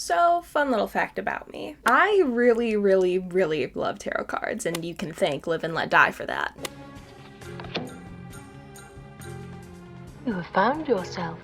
So, fun little fact about me. I really love tarot cards, and you can thank Live and Let Die for that. You have found yourself.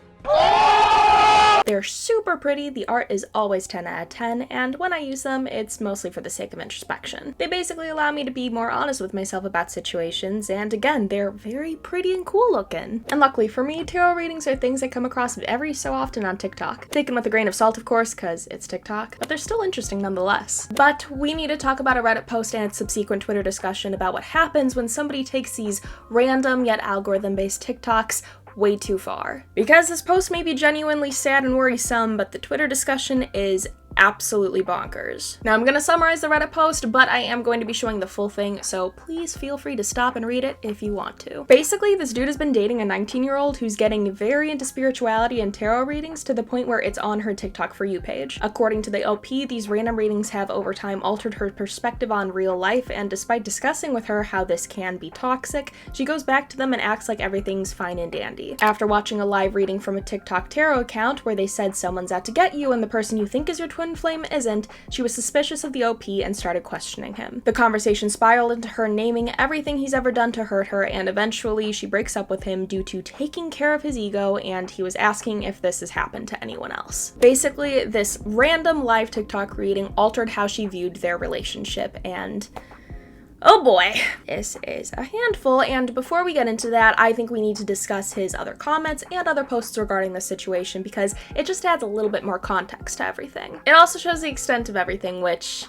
They're super pretty, the art is always 10 out of 10, and when I use them, it's mostly for the sake of introspection. They basically allow me to be more honest with myself about situations, and again, they're very pretty and cool looking. And luckily for me, tarot readings are things I come across every so often on TikTok. Taken with a grain of salt, of course, because it's TikTok, but they're still interesting nonetheless. But we need to talk about a Reddit post and its subsequent Twitter discussion about what happens when somebody takes these random yet algorithm-based TikToks way too far. Because this post may be genuinely sad and worrisome, but the Twitter discussion is absolutely bonkers. Now I'm gonna summarize the Reddit post, but I am going to be showing the full thing, so please feel free to stop and read it if you want to. Basically, this dude has been dating a 19-year-old who's getting very into spirituality and tarot readings to the point where it's on her TikTok For You page. According to the OP, these random readings have over time altered her perspective on real life, and despite discussing with her how this can be toxic, she goes back to them and acts like everything's fine and dandy. After watching a live reading from a TikTok tarot account where they said someone's out to get you and the person you think is your twin flame isn't, she was suspicious of the OP and started questioning him. The conversation spiraled into her naming everything he's ever done to hurt her, and eventually she breaks up with him due to taking care of his ego, and he was asking if this has happened to anyone else. Basically, this random live TikTok reading altered how she viewed their relationship, and oh boy, this is a handful, and before we get into that, I think we need to discuss his other comments and other posts regarding this situation because it just adds a little bit more context to everything. It also shows the extent of everything, which,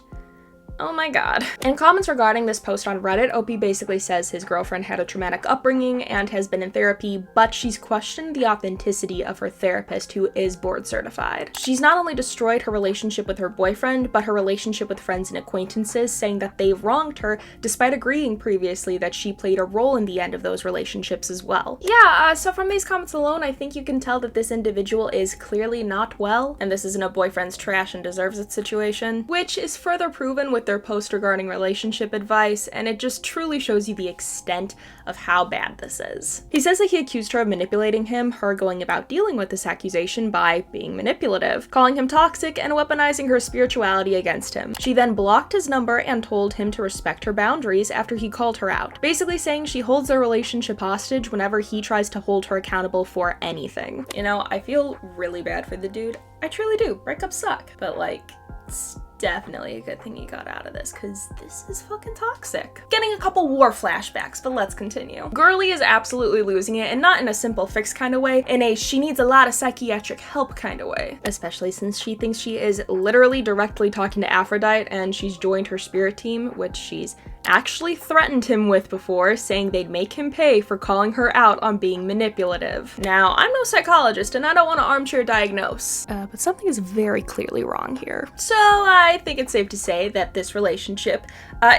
oh my god. In comments regarding this post on Reddit, OP basically says his girlfriend had a traumatic upbringing and has been in therapy, but she's questioned the authenticity of her therapist who is board certified. She's not only destroyed her relationship with her boyfriend, but her relationship with friends and acquaintances, saying that they've wronged her despite agreeing previously that she played a role in the end of those relationships as well. Yeah, so from these comments alone, I think you can tell that this individual is clearly not well, and this isn't a boyfriend's trash and deserves it situation, which is further proven with their post regarding relationship advice, and it just truly shows you the extent of how bad this is. He says that he accused her of manipulating him, her going about dealing with this accusation by being manipulative, calling him toxic, and weaponizing her spirituality against him. She then blocked his number and told him to respect her boundaries after he called her out, basically saying she holds their relationship hostage whenever he tries to hold her accountable for anything. You know, I feel really bad for the dude. I truly do. Breakups suck, but like, it's definitely a good thing he got out of this, because this is fucking toxic. Getting a couple war flashbacks, but let's continue. Girly is absolutely losing it, and not in a simple fix kind of way, in a she needs a lot of psychiatric help kind of way. Especially since she thinks she is literally directly talking to Aphrodite, and she's joined her spirit team, which she's actually threatened him with before, saying they'd make him pay for calling her out on being manipulative. Now, I'm no psychologist, and I don't want to armchair diagnose, but something is very clearly wrong here. So I think it's safe to say that this relationship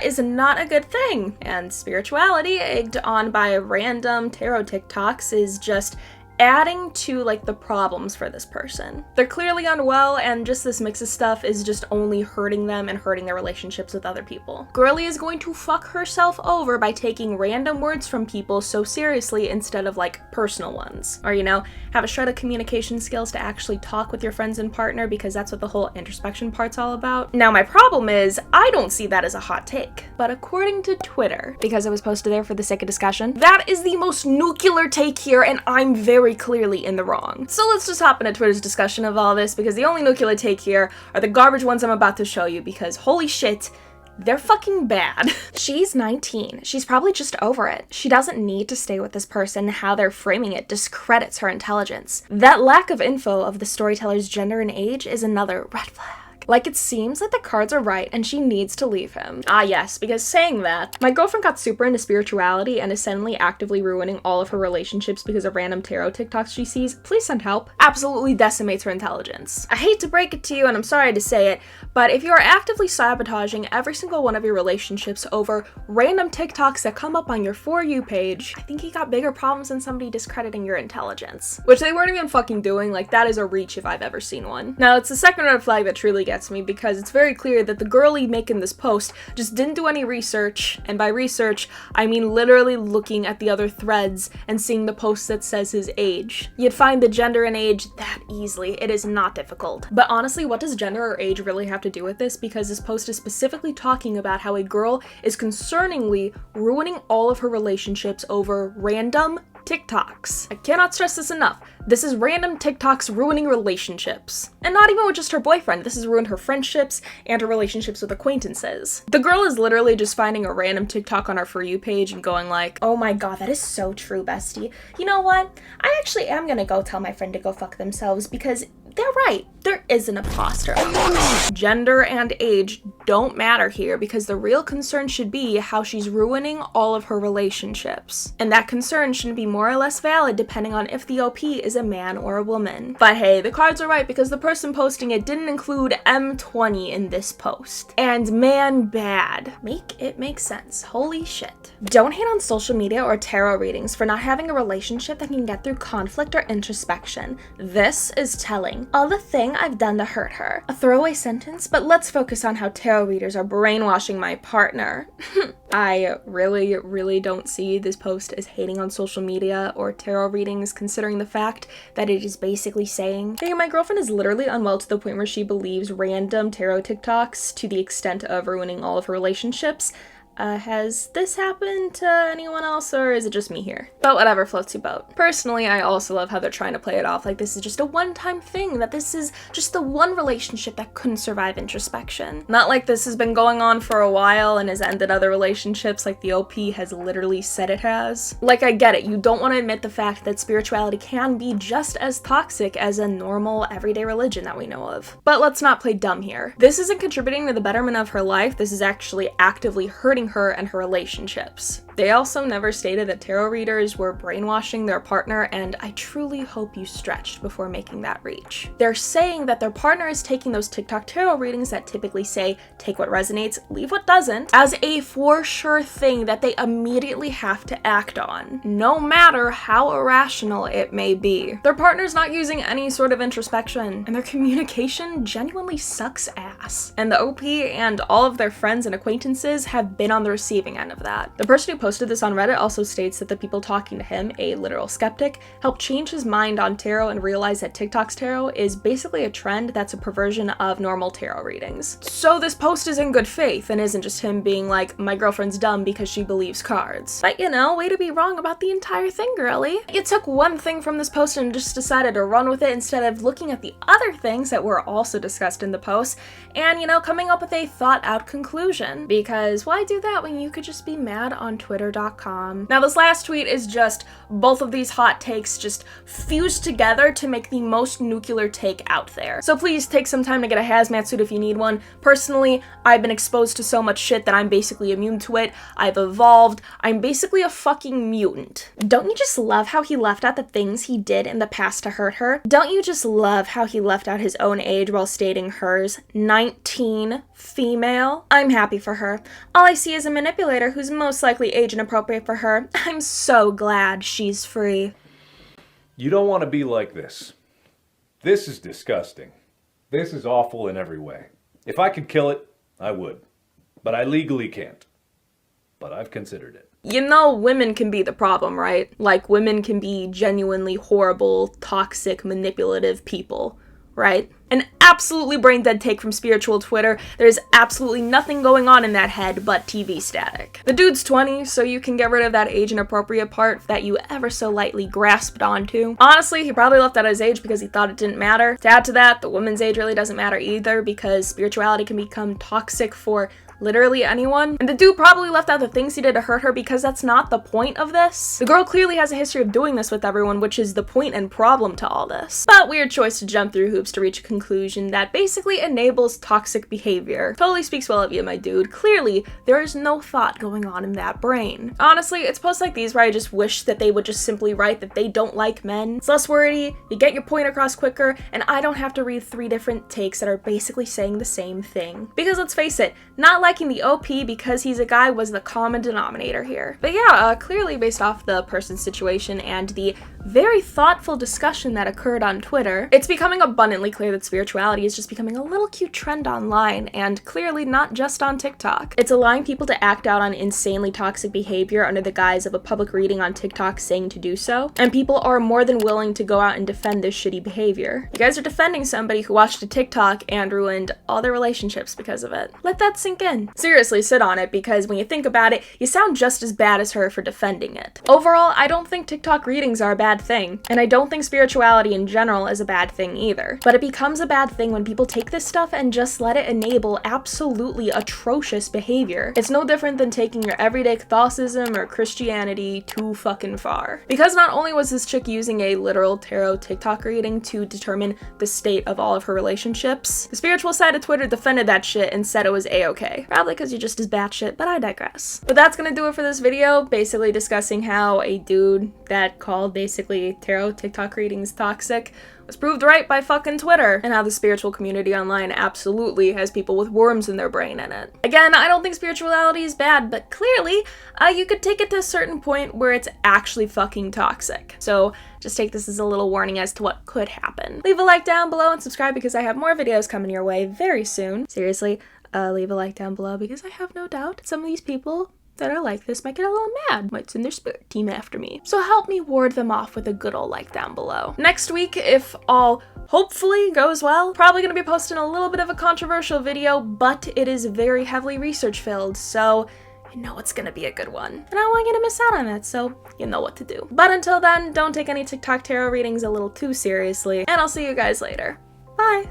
is not a good thing, and spirituality, egged on by random tarot TikToks, is just adding to like the problems for this person. They're clearly unwell, and just this mix of stuff is just only hurting them and hurting their relationships with other people. Girly is going to fuck herself over by taking random words from people so seriously instead of like personal ones. Or, you know, have a shred of communication skills to actually talk with your friends and partner, because that's what the whole introspection part's all about. Now my problem is, I don't see that as a hot take. But according to Twitter, because it was posted there for the sake of discussion, that is the most nuclear take here, and I'm very clearly in the wrong. So let's just hop into Twitter's discussion of all this, because the only nuclear take here are the garbage ones I'm about to show you, because holy shit, they're fucking bad. She's 19. She's probably just over it. She doesn't need to stay with this person. How they're framing it discredits her intelligence. That lack of info of the storyteller's gender and age is another red flag. Like, it seems like the cards are right and she needs to leave him. Ah yes, because saying that, my girlfriend got super into spirituality and is suddenly actively ruining all of her relationships because of random tarot TikToks she sees. Please send help. Absolutely decimates her intelligence. I hate to break it to you, and I'm sorry to say it, but if you are actively sabotaging every single one of your relationships over random TikToks that come up on your For You page, I think you got bigger problems than somebody discrediting your intelligence. Which they weren't even fucking doing. Like, that is a reach if I've ever seen one. Now, it's the second red flag that truly gets gets me because it's very clear that the girlie making this post just didn't do any research, and by research, I mean literally looking at the other threads and seeing the post that says his age. You'd find the gender and age that easily. It is not difficult. But honestly, what does gender or age really have to do with this? Because this post is specifically talking about how a girl is concerningly ruining all of her relationships over random TikToks. I cannot stress this enough. This is random TikToks ruining relationships. And not even with just her boyfriend. This has ruined her friendships and her relationships with acquaintances. The girl is literally just finding a random TikTok on her For You page and going like, oh my god, that is so true, bestie. You know what? I actually am gonna go tell my friend to go fuck themselves because they're right. There is an imposter. Gender and age don't matter here because the real concern should be how she's ruining all of her relationships. And that concern shouldn't be more or less valid depending on if the OP is a man or a woman. But hey, the cards are right because the person posting it didn't include M20 in this post. And man, bad. Make it make sense. Holy shit. Don't hate on social media or tarot readings for not having a relationship that can get through conflict or introspection. This is telling. All the thing I've done to hurt her. A throwaway sentence, but let's focus on how tarot readers are brainwashing my partner. I really don't see this post as hating on social media or tarot readings, considering the fact that it is basically saying, hey, my girlfriend is literally unwell to the point where she believes random tarot TikToks to the extent of ruining all of her relationships. Has this happened to anyone else, or is it just me here? But whatever floats your boat. Personally, I also love how they're trying to play it off like this is just a one-time thing, that this is just the one relationship that couldn't survive introspection. Not like this has been going on for a while and has ended other relationships like the OP has literally said it has. Like, I get it, you don't want to admit the fact that spirituality can be just as toxic as a normal, everyday religion that we know of. But let's not play dumb here. This isn't contributing to the betterment of her life, this is actually actively hurting her and her relationships. They also never stated that tarot readers were brainwashing their partner, and I truly hope you stretched before making that reach. They're saying that their partner is taking those TikTok tarot readings that typically say, take what resonates, leave what doesn't, as a for sure thing that they immediately have to act on, no matter how irrational it may be. Their partner's not using any sort of introspection, and their communication genuinely sucks ass. And the OP and all of their friends and acquaintances have been on the receiving end of that. The person who posted this on Reddit also states that the people talking to him, a literal skeptic, helped change his mind on tarot and realize that TikTok's tarot is basically a trend that's a perversion of normal tarot readings. So this post is in good faith and isn't just him being like, my girlfriend's dumb because she believes cards. But you know, way to be wrong about the entire thing, girly. You took one thing from this post and just decided to run with it instead of looking at the other things that were also discussed in the post and, you know, coming up with a thought out conclusion. Because why do that when you could just be mad on Twitter.com? Now this last tweet is just both of these hot takes just fused together to make the most nuclear take out there. So please take some time to get a hazmat suit if you need one. Personally, I've been exposed to so much shit that I'm basically immune to it. I've evolved. I'm basically a fucking mutant. Don't you just love how he left out the things he did in the past to hurt her? Don't you just love how he left out his own age while stating hers? 19, female? I'm happy for her. All I see is a manipulator who's most likely age inappropriate for her. I'm so glad she's free. You don't want to be like this. This is disgusting. This is awful in every way. If I could kill it, I would. But I legally can't. But I've considered it. You know, women can be the problem, right? Like, women can be genuinely horrible, toxic, manipulative people, right? An absolutely brain-dead take from spiritual Twitter. There's absolutely nothing going on in that head but TV static. The dude's 20, so you can get rid of that age-inappropriate part that you ever so lightly grasped onto. Honestly, he probably left out his age because he thought it didn't matter. To add to that, the woman's age really doesn't matter either because spirituality can become toxic for literally anyone. And the dude probably left out the things he did to hurt her because that's not the point of this. The girl clearly has a history of doing this with everyone, which is the point and problem to all this. But weird choice to jump through hoops to reach a conclusion that basically enables toxic behavior. Totally speaks well of you, my dude. Clearly, there is no thought going on in that brain. Honestly, it's posts like these where I just wish that they would just simply write that they don't like men. It's less wordy, you get your point across quicker, and I don't have to read 3 different takes that are basically saying the same thing. Because let's face it, not liking the OP because he's a guy was the common denominator here. But yeah, clearly based off the person's situation and the very thoughtful discussion that occurred on Twitter, it's becoming abundantly clear that spirituality is just becoming a little cute trend online, and clearly not just on TikTok. It's allowing people to act out on insanely toxic behavior under the guise of a public reading on TikTok saying to do so, and people are more than willing to go out and defend this shitty behavior. You guys are defending somebody who watched a TikTok and ruined all their relationships because of it. Let that sink in. Seriously, sit on it, because when you think about it, you sound just as bad as her for defending it. Overall, I don't think TikTok readings are a bad thing, and I don't think spirituality in general is a bad thing either. But it becomes a bad thing when people take this stuff and just let it enable absolutely atrocious behavior. It's no different than taking your everyday Catholicism or Christianity too fucking far. Because not only was this chick using a literal tarot TikTok reading to determine the state of all of her relationships, the spiritual side of Twitter defended that shit and said it was a-okay. Probably because you're just as batshit, but I digress. But that's gonna do it for this video, basically discussing how a dude that called basically tarot TikTok readings toxic was proved right by fucking Twitter, and how the spiritual community online absolutely has people with worms in their brain in it. Again, I don't think spirituality is bad, but clearly, you could take it to a certain point where it's actually fucking toxic. So just take this as a little warning as to what could happen. Leave a like down below and subscribe because I have more videos coming your way very soon. Seriously, leave a like down below because I have no doubt some of these people that are like this might get a little mad, might send their spirit team after me. So help me ward them off with a good old like down below. Next week, if all hopefully goes well, probably gonna be posting a little bit of a controversial video, but it is very heavily research filled, so you know it's gonna be a good one. And I don't want you to miss out on it, so you know what to do. But until then, don't take any TikTok tarot readings a little too seriously, and I'll see you guys later. Bye!